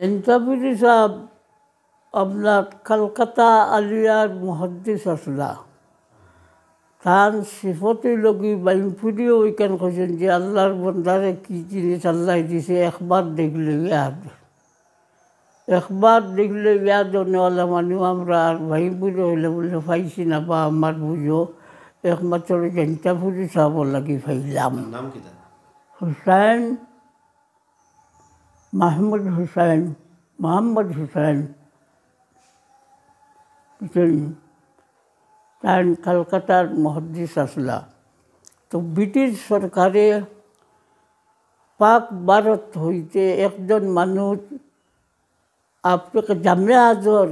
এন্তাপুরি সাহেব আপনার কলকাতা আলিয়ার মুহাদ্দিস আসলা তার সিফতি লগি বাইমপুরিও ওইখান কৈছেন যে আল্লাহর বন্দারে কি জিনিস আল্লাহ দিছে একবার দেখলে ইয়াদ, একবার দেখলে ইয়াদ নেওয়ালা মানুষ আমরা আর বাইমপুরি হইলে বলে পাইছি না বা আমার বুঝো একমাত্র এন্তাপুরি সাহেব লাগি পাইলাম। হুসাইন মোহাম্মদ হুসাইন তার কলকাতার মুহাদ্দিস আসলা। তো ব্রিটিশ সরকারে পাক ভারত হইতে একজন মানুষ আপনাকে জামিয়া আজহর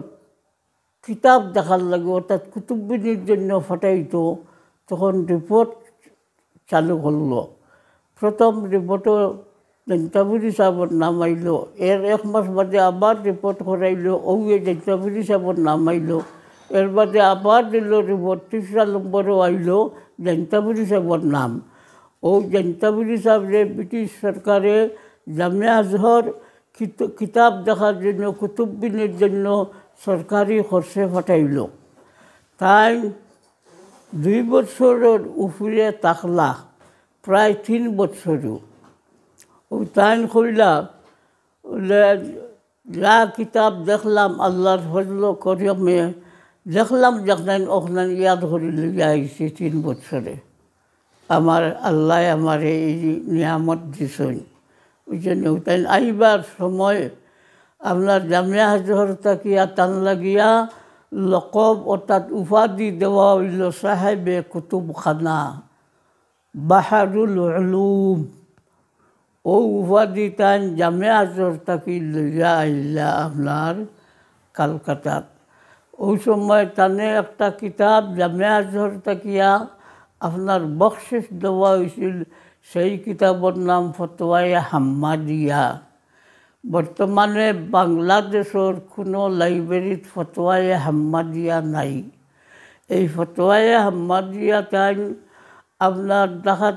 কিতাব দেখার লাগে অর্থাৎ কুতুববিনীর জন্য ফাটাইতো, তখন রিপোর্ট চালু করলো। প্রথম রিপোর্টও এন্তাপুরি সাহেবের নাম আইল, এর এক মাস বাদে আবার রিপোর্ট করাইল, ওই এন্তাপুরি সাহেবের নাম আইল, এর বাদে আবার দিল রিপোর্ট, ৩রা নম্বরও আইল এন্তাপুরি সাহেবের নাম। ও এন্তাপুরি সাহেবরে ব্রিটিশ সরকারে জামিয়া আজহর কিতাব দেখার জন্য কুতুববিনীর জন্য সরকারি খরচে ফাটাইল। তাই 2 বছরের উপরে তাকলা, প্রায় 3 বছরও। ও তাই কইলা যা কিতাব দেখলাম আল্লাহর ফজল করিমে দেখলাম যখন ওখানে ইয়াদ করে লিয়ে আইছি 3 বছরে আমার আল্লাহ আমার এই নিয়ামত দিছেন। ওই জন্য তাই আইবার সময় আপনার জামিয়া আজহর তাকিয়া টান লাগিয়া লকব অর্থাৎ উপাধি দেওয়া হইল সাহেবে কুতুবখানা, বাহারুল উলুম। ও উপাধি তাই জামিয়া আজহর তাকি লইয়া আইলা আপনার কলকাতাত। ওই সময় তানে একটা কিতাব জামিয়া আজহর তাকিয়া আপনার বকশিস দেওয়া হয়েছিল, সেই কিতাবের নাম ফতোয়ায়ে হাম্মাদিয়া। বর্তমানে বাংলাদেশের কোনো লাইব্রেরিত ফতোয়ায়ে হাম্মাদিয়া নাই। এই ফতোয়ায়ে হাম্মাদিয়া তাই আপনার ঢাকা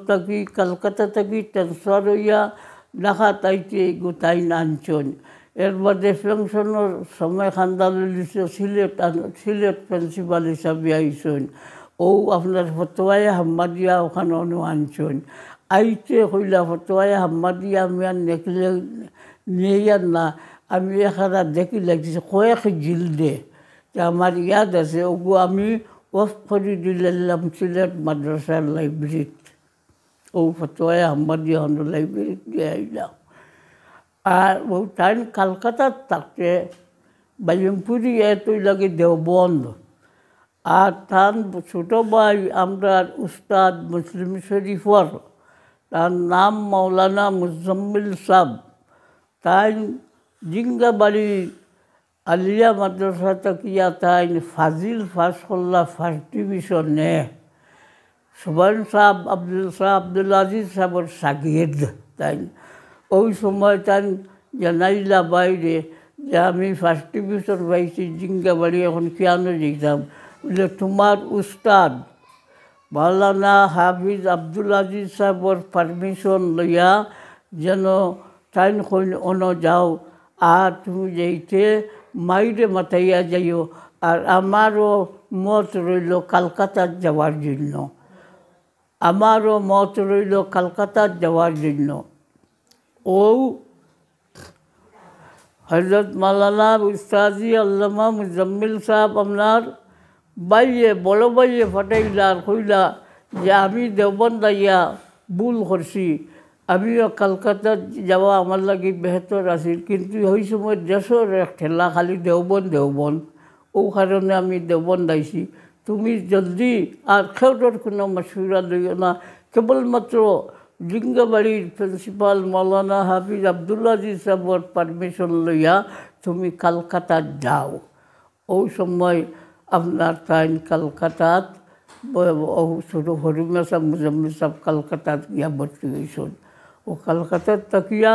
থাকি কলকাতা থাকি ট্রান্সফার হইয়া ঢাকা তাইতে গোটাই আনছেন। এর বাদে পেনশনের সময় খান্দাল দিছে সিলেট প্রিন্সিপাল হিসাবে আইসেন। ও আপনার ফতোয়ায়ে হাম্মাদিয়া ওখানে আনছেন। আইতে কইলা ফতোয়ায়ে হাম্মাদিয়া আমি আর দেখলে নিয়ে না, আমি এখানে দেখি লাগছে কয়েক জিলদে, আমার ইয়াদ আছে। ওগু আমি অফ করে দিলাম সিলেট মাদ্রাসার লাইব্রেরিত। ও ফতোয়ায়ে হাম্মাদিয়া লাইব্রেরিত দিয়ে আইলাম। আর ও তাই কলকাতার থাকতে বাইমপুরি এতই লাগে দেওবন্দ। আর তার ছোটো ভাই আমরা উস্তাদ মুসলিম শরীফর, তার নাম মৌলানা মুজাম্মিল সাহেব। তাই জিঙ্গাবাড়ি আলিয়া মাদ্রাসা তাকিয়া তাই ফাজিল পাস করলা, 1st ডিভিশনে। সুবহান সাহেব আব্দুল আজিজ সাহেবের শাগির্দ। তাই ওই সময় তাই জানাইলা বাইরে যে আমি 1st ডিভিশন পাইছি জিঙ্গাবাড়ি, এখন কেন যেতাম বলে তোমার উস্তাদ মাওলানা হাফিজ আব্দুল আজিজ সাহেবের পারমিশন লইয়া যেন তাই অন যাও, আর তুমি যেইতে মাইরে মাথাইয়া যাইও। আর আমারও মত রইল কলকাতার যাওয়ার জন্য, আমারও মত রইল কলকাতার যাওয়ার জন্য। ও হজরত মাওলানা উস্তাজি আল্লামা মুজাম্মিল সাহেব আপনার বাইয়ে বড় বাইয়ে ফাটাইলা আর কইলা যে আমি দেওবন্দ আইয়া ভুল করছি, আমিও কলকাতা যাওয়া আমার লাগে বেহতর আছিল, কিন্তু ওই সময় দেশের এক ঠেলা খালি দেওবন্দ। ও কারণে আমি দেওবন্দ আইছি। তুমি জলদি আর খেউটোর কোনো মশহুরা লইও না, কেবলমাত্র জিঙ্গাবাড়ির প্রিন্সিপাল মৌলানা হাফিজ আব্দুল আজিজ সাহেবের পারমিশন লইয়া তুমি কলকাতা যাও। ওই সময় আপনার তাই কলকাতাত ছোটো হরিমা সাহেব মুজাম্মিল সাহেব কলকাতাত গিয়া ভর্তি হয়েছেন। ও কলকাতার তাকিয়া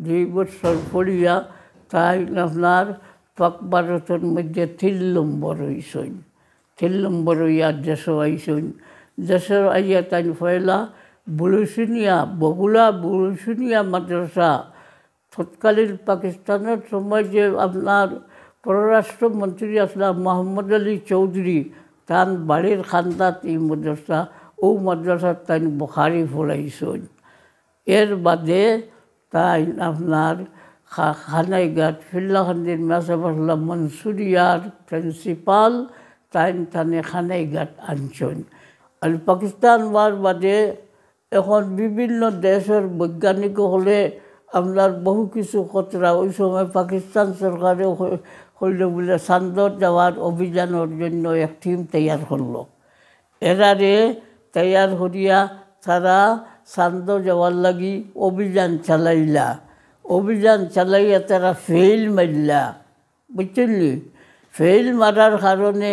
2 বছর পড়িয়া তাই আপনার পাক ভারতের মধ্যে 3 নম্বর হয়েছেন। 3 নম্বর হইয়া দেশও আইসেন। দেশের আইয়া তাই পয়লা বুলুসুনিয়া বগুড়া বুলুসুনিয়া মাদ্রাসা তৎকালীন পাকিস্তানের সময় যে আপনার পররাষ্ট্রমন্ত্রী আসলাম মোহাম্মদ আলী চৌধুরী তার বাড়ির খান্দাত এই মাদ্রাসা ও মাদ্রাসার তাই বুখারি পড়াইছেন। এর বাদে তাই আপনার খানাইঘাট ফিল্লাখান্দির মেসাফাসলা মনসুরিয়ার প্রিন্সিপাল তাই তানে খানাইঘাট আনছেন। আর পাকিস্তান হওয়ার বাদে এখন বিভিন্ন দেশের বৈজ্ঞানিক হলে আপনার বহু কিছু খতরা ওই সময় পাকিস্তান সরকারে হইল বলে চান্দর যাওয়ার অভিযানের জন্য এক টিম তৈয়ার করলো। এরারে তৈয়ার করিয়া তারা চান্দ যাওয়ার লাগি অভিযান চালাইলা। অভিযান চালাইয়া তারা ফেল মারলা, বুঝছেননি? ফেল মারার কারণে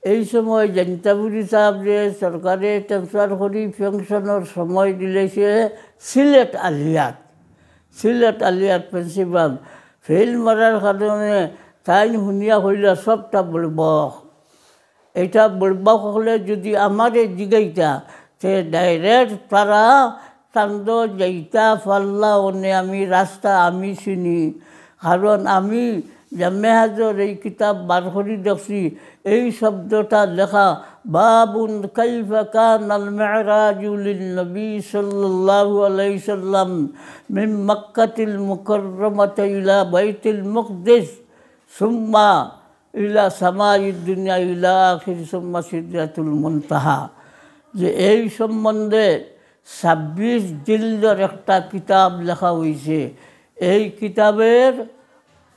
এই সময় জনতাপুরি সাহেব যে সরকারে ট্রান্সফার করি পেনশনের সময় দিলেছে সিলেট আলিয়াত প্রিন্সিপাল। ফেল মারার কারণে তাই শুনিয়া হইলা সবটা বলবক। এটা বলবক হলে যদি আমারে জিগাইতা সে ডাইরেক্ট তারা চান্দ যাইতা পাল্লা অনে আমি রাস্তা আমি চিনি, কারণ আমি জামেহাজর এই কিতাব বার করি দেখছি এই শব্দটা লেখা বাবুন কাইফা কানাল মিরাজু লিন-নবী সাল্লাল্লাহু আলাইহি সাল্লাম মিন মক্কাতিল মুকাররমাতি ইলা বাইতুল মুকদ্দিস সুম্মা ইলা সামাইদ দুনিয়া ইলা আখির সুম্মা সিদরাতুল মুনতাহা। যে এই সম্বন্ধে 26 জিলদের একটা কিতাব লেখা হয়েছে। এই কিতাবের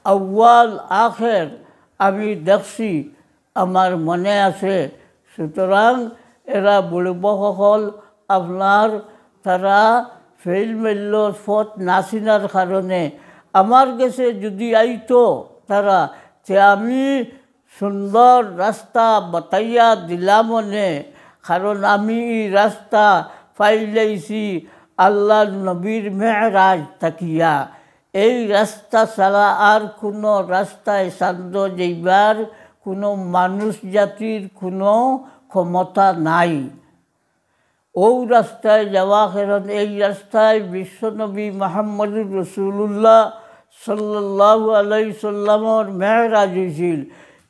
আউয়াল আখের আমি দেখছি, আমার মনে আছে। সুতরাং এরা বুড়বকল আপনার তারা ফেল মেলল পথ না চিনার কারণে আমার কাছে যদি আইতো তারা যে আমি সুন্দর রাস্তা বাতাইয়া দিলাম মনে, কারণ আমি রাস্তা পাইলাইছি আল্লাহ নবীর মেরাজ তাকিয়া। এই রাস্তা ছাড়া আর কোনো রাস্তায় চান্দ যাইবার কোনো মানুষ জাতির কোনো ক্ষমতা নাই। ও রাস্তায় যাওয়া কারণ এই রাস্তায় বিশ্বনবী মুহাম্মদুর রাসূলুল্লাহ সাল্লাল্লাহু আলাইহি সাল্লামের মেরাজ হয়েছিল।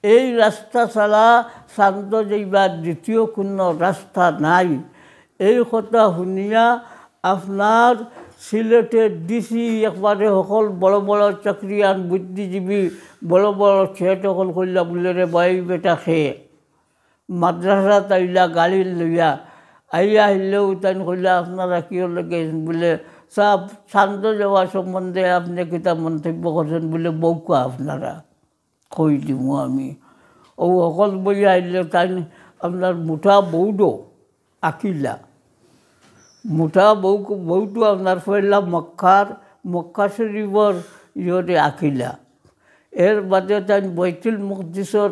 এই রাস্তা ছাড়া চান্দ যাইবার দ্বিতীয় কোনো রাস্তা নাই। এই কথা শুনিয়া আপনার সিলেটের ডিসি একবারে সকল বড় বড় চাকরিয়ান বুদ্ধিজীবী বড় বড় ছেট সকল কইলা বলে রে ভাই বেটা খেয়ে মাদ্রাসা তাইলা গাড়ি লইয়া আইয়া আহিলেও তাই কইলা আপনারা কি লাগে বলে সব চান্দ যাওয়া সম্বন্ধে আপনি কিতা মন্তব্য করছেন বলে বউকা আপনারা কই দিব আমি। ও সকল বই আহিলে তাই আপনার মুঠা বৌডো আকিলা মুঠা বউটো আপনার পড়লা মক্কা শরীফর ইয়রে আঁকিলা। এর বাদে তাই বাইতুল মুকদ্দিসর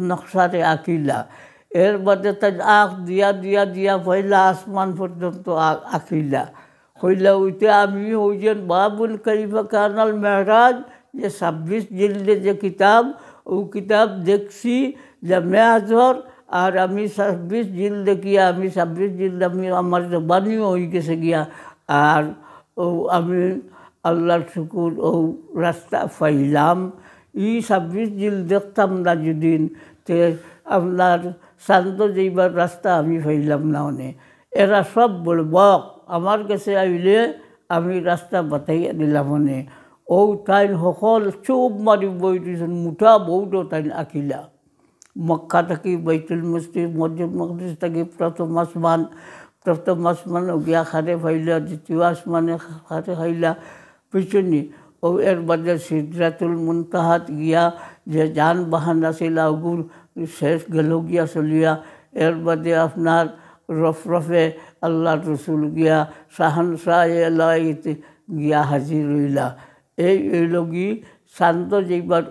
নকশারে আঁকিলা। এর বাদে তাই আখ দিয়া দিয়া দিয়া পয়লা আসমান পর্যন্ত আঁকিলা। কইলা ওইতে আমি ওই যে বাবুল কাইফা কানাল মেরাজ যে 26 জিলদে যে কিতাব ও কিতাব দেখছি যে মেয়াজর। আর আমি 26 জিল দেখিয়া আমি 26 জিল আমি আমার জবানিও হয়ে গেছে গিয়া। আর ও আমি আল্লাহর শুকুর ও রাস্তা পাইলাম। এই 26 জিল দেখতাম না যেদিন তে আপনার চান্দ যাইবার রাস্তা আমি পাইলাম না। অনে এরা সব বলবক আমার কাছে আইলে আমি রাস্তা বাতাইয়া দিলাম। মনে ও তাই সকল চুপ মারি বই দিয়েছেন মুঠা বউটো তাই আঁকিলা। মক্কা থাকি বাইতুল মুকদ্দিস থাকি প্রথম আসমান গিয়া খারে ফাইলা, দ্বিতীয় আসমানে খারে খাইলা পিছনি। ও এর বাদে সিদরাতুল মুনতাহাত গিয়া যে যান বাহান আছিল ওগুর শেষ গেল গিয়া চলিয়া। এর বাদে আপনার রফরফে আল্লাহ রসুল গিয়া শাহানশাহ এলাইতে গিয়া হাজির হইলা। এই লগি চান্দ যাইবার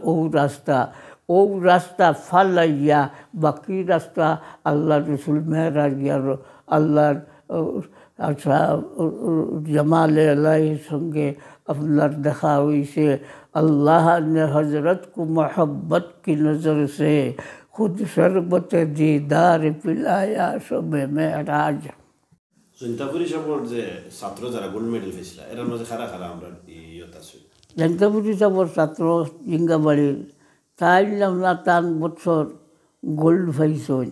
ও রাস্তা ফালাইয়া বাকি রাস্তা আল্লাহ রসুল মেহরাজ গিয়ার আল্লাহর আচ্ছা জামালে আল্লাহর সঙ্গে আপনার দেখা হয়েছে। আল্লাহ ने हजरत को मोहब्बत की नज़र से खुद शरबत दीदार पिलाया शब मेराज। জৈন্তাপুরি সাহেবের যে ছাত্র যারা গোল্ড মেডেল পেয়েছিল এর মধ্যে খারা আমরা ইয়ত আছে জেন্টাপুরি সাবর ছাত্র জিঙ্গাবাড়ির তাই আপনার টান বছর গোল্ড পাইছেন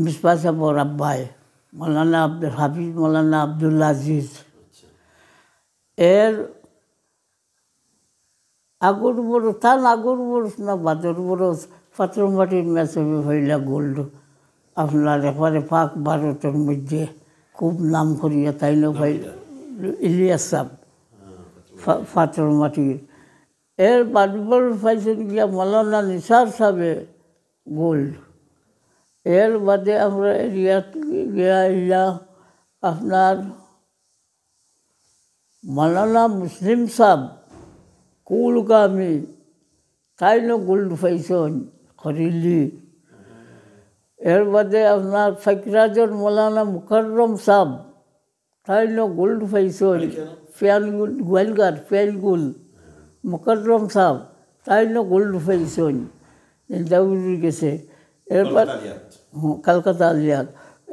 মিসপা সাবর আব্বাই মৌলানা আব্দুল হাফিজ মৌলানা আব্দুল আজিজ এর আগর বরস টান আগর বরস না বাদর বরস পাথর মাটির ম্যাচে হইলা গোল্ড আপনার এবারে পাক ভারতের মধ্যে খুব নাম করিয়া তাই না ভাই ইলিয়াস সাহ পাথর মাটির এর বাদবার পাইছেন গিয়া মৌলানা নিসার সাহেবে গোল্ড এর বাদে আমরা এরিয়া গিয়া ইয়া আপনার মৌলানা মুসলিম সাহেব কুলগামী তাই না গোল্ড পাইছেন খরিলি এর বাদে আপনার ফকরাজর মৌলানা মুকররম সাহেব তাই না গোল্ড পাইছেন ফেয়ালগুল গোয়ালগার ফেয়ালগুল মুকররম সাহেব তাই না গোল্ড পাইছেন দাউরি গেছে এরপর কলকাতা আলিয়াত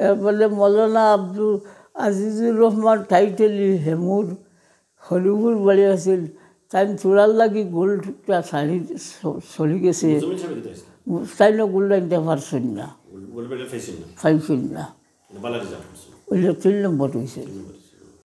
এরপরে মৌলানা আব্দুল আজিজুর রহমান টাইটেলি হেমুর হলিউড বাড়ি আছিল তাই চূড়ার লাগি গোল্ডটা শাড়ি চলি গেছে তাই না গোল্ড আনতে পারছেন না পাইছেন না ওইটা 3 নম্বর হয়েছে।